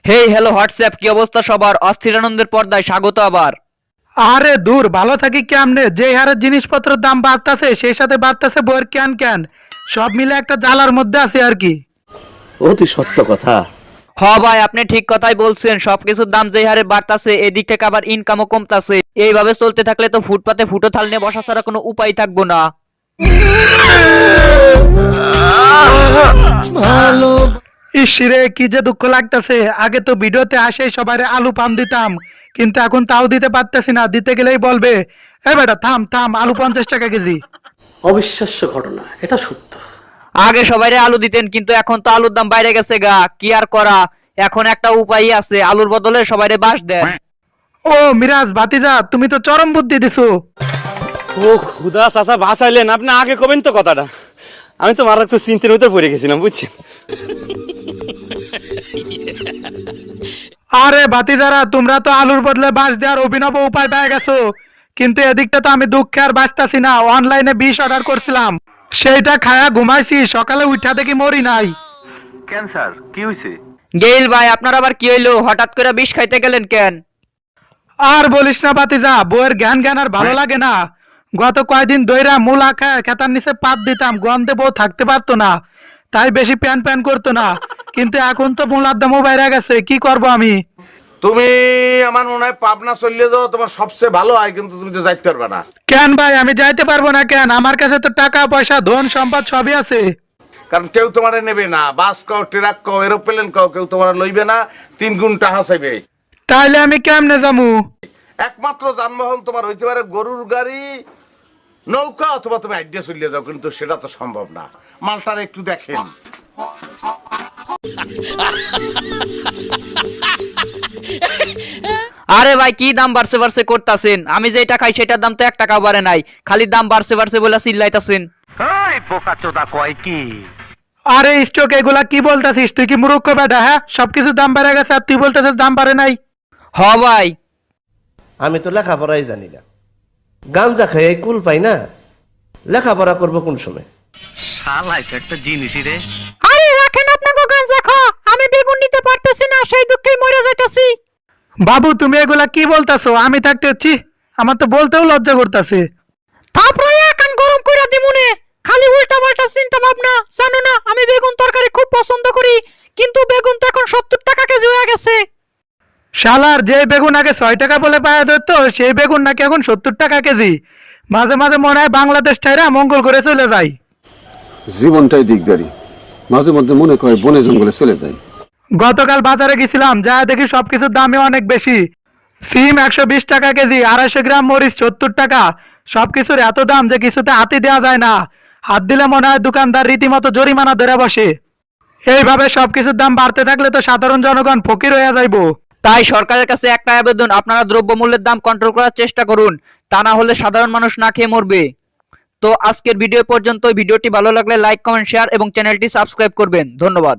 Hey hello WhatsApp, কি অবস্থা সবার? অস্থির আনন্দের পর্দায় স্বাগত আবার। আরে দূর, ভালো থাকি কেমনে? যে হারে জিনিসপত্রের দাম বাড়তাছে সেই সাথে বাড়তাছে বইয়ের ক্যান ক্যান, সব মিলে একটা জ্বালার মধ্যে আছে আর কি। অতি সত্য কথা। হ ভাই, আপনি ঠিক কথাই বলছেন। সবকিছুর দাম যেই হারে বাড়তাছে, এদিক থেকে আবার ইনকামও কমতাছে। এইভাবে চলতে থাকলে তো ফুটপাতে ফুটো থাল নিয়ে বসা ছাড়া কোনো উপায় থাকবো না। ইসরে কি যে দুঃখ লাগতাছে। আগে তো ভিডিওতে আসেই সবাই আলু পাম দিতাম, কিন্তু এখন তাও দিতে পারতেছি না। দিতে গেলেই বলবে এ বেটা থাম থাম, আলু 50 টাকা কেজি। অবিশ্বাস্য ঘটনা, এটা সত্য। আগে সবাইরে আলু দিতেন, কিন্তু এখন তো আলুর দাম বাইরে গেছে গা। কি আর করা, এখন একটা উপায় আছে, আলুর বদলে সবাইরে বাঁশ দেন। ও মিরাজ ভাতিজা, তুমি তো চরম বুদ্ধি দিছো। ও খুদা চাচা বাঁচাইলেন, আপনি আগে কবেন তো কথাটা। আমি তো মারাত্মক চিন্তার ভিতর পড়ে গেছিলাম, বুঝছেন। আরে ভাতিজারা, তোমরা তো আলুর বদলে বাঁশ দেওয়ার অভিনব উপায় পেয়ে গেছো, কিন্তু এদিকটা তো আমি দুঃখে আর বাঁচতাছি না। অনলাইনে বিষ অর্ডার করছিলাম, সেইটা খায়া ঘুমাইছি, সকালে উঠা দেখি মরি নাই। কেন স্যার, কি হয়েছে? গেইল ভাই, আপনার আবার কি হইলো? হঠাৎ করে বিষ খাইতে গেলেন কেন? আর বলিস না ভাতিজা, বউয়ের জ্ঞান জ্ঞান আর ভালো লাগে না। গত কয়দিন দইরা মূলা খায় খেতার নিচে পাত দিতাম, গন্ধে বউ থাকতে পারতো না, তাই বেশি প্যান প্যান করতো না। কিন্তু এখন তো মূলার দামও বাইরে গেছে, কি করব আমি? তুমি আমার মনে হয় পাবনা চলে যাও, তোমার সবচেয়ে ভালো হয়, কিন্তু তুমি তো যাইতে পারবে না। কেন ভাই, আমি যাইতে পারবো না কেন? আমার কাছে তো টাকা পয়সা ধন সম্পদ সবই আছে। কারণ কেউ তোমার নেবে না। বাস কও, ট্রাক কও, এরোপ্লেন কও, কেউ তোমার লইবে না। 3 গুণ টাকা চাইবে। তাইলে আমি কেমনে যামু? একমাত্র যানবাহন তোমার হইতে পারে গরুর গাড়ি, নৌকা, অথবা তুমি আইডিয়া চলিয়ে যাও, কিন্তু সেটা তো সম্ভব না। মালটার একটু দেখেন। আরে ভাই, কি দাম বাড়ছে বাড়ছে করতাছেন? আমি যেটা খাই সেটার দাম তো 1 টাকাও বাড়ে নাই, খালি দাম বাড়ছে বাড়ছে বলে চিল্লাইতাছেন। এই পোকা চোদা কয় কি? আরে স্টক, এগুলা কি বলতাছিস? তুই কি মূর্খ বেটা? হ্যাঁ, সবকিছু দাম বেড়ে গেছে আর তুই বলতেছিস দাম বাড়ে নাই? হ ভাই, আমি তো লেখাপড়াই জানি না, গাঞ্জা খাই কুল পাই না, লেখাপড়া করবো কোন সময়? শালা এটা একটা জিনিসই রে। আরে রাখেন আপনাকে গাঁজা খা, আমি বেগুন নিতে পারতেছি না, সেই দুঃখেই মরে যাইতাছি। বাবু, তুমি এগুলা কি বলতাছো? আমি থাকতেছি, আমার তো বলতেও লজ্জা করতেছে। থাপড়াইয়া কান গরম কইরা দিমুনে, খালি উল্টা পাল্টা চিন্তা ভাবনা। জানো না, আমি বেগুন তরকারি খুব পছন্দ করি, কিন্তু বেগুন তো এখন 70 টাকা কেজি হয়ে গেছে। শালার, যে বেগুন আগে 6 টাকা বলে পাওয়া যেত, সেই বেগুন নাকি এখন 70 টাকা কেজি। মাঝে মাঝে মনে হয় বাংলাদেশ ছাইরা মঙ্গল করে চলে যায়। জীবনটাই দিকদারি, মাঝে মধ্যে মনে করে বনে জঙ্গলে চলে যায়। গতকাল বাজারে গেছিলাম, যা দেখি সবকিছুর দামই অনেক বেশি। সিম 120 টাকা কেজি, 250 গ্রাম মরিচ 70 টাকা। সবকিছুর এত দাম যে কিছুতে হাতি দেওয়া যায় না। হাত দিলে মনে হয় দোকানদার রীতিমতো জরিমানা ধরে বসে। এইভাবে সবকিছুর দাম বাড়তে থাকলে তো সাধারণ জনগণ ফকির হয়ে যাইবো। তাই সরকারের কাছে একটা আবেদন, আপনারা দ্রব্যমূল্যের দাম কন্ট্রোল করার চেষ্টা করুন, তা না হলে সাধারণ মানুষ না খেয়ে মরবে। তো আজকের ভিডিও পর্যন্ত। ভিডিওটি ভালো লাগলে লাইক কমেন্ট শেয়ার এবং চ্যানেলটি সাবস্ক্রাইব করবেন। ধন্যবাদ।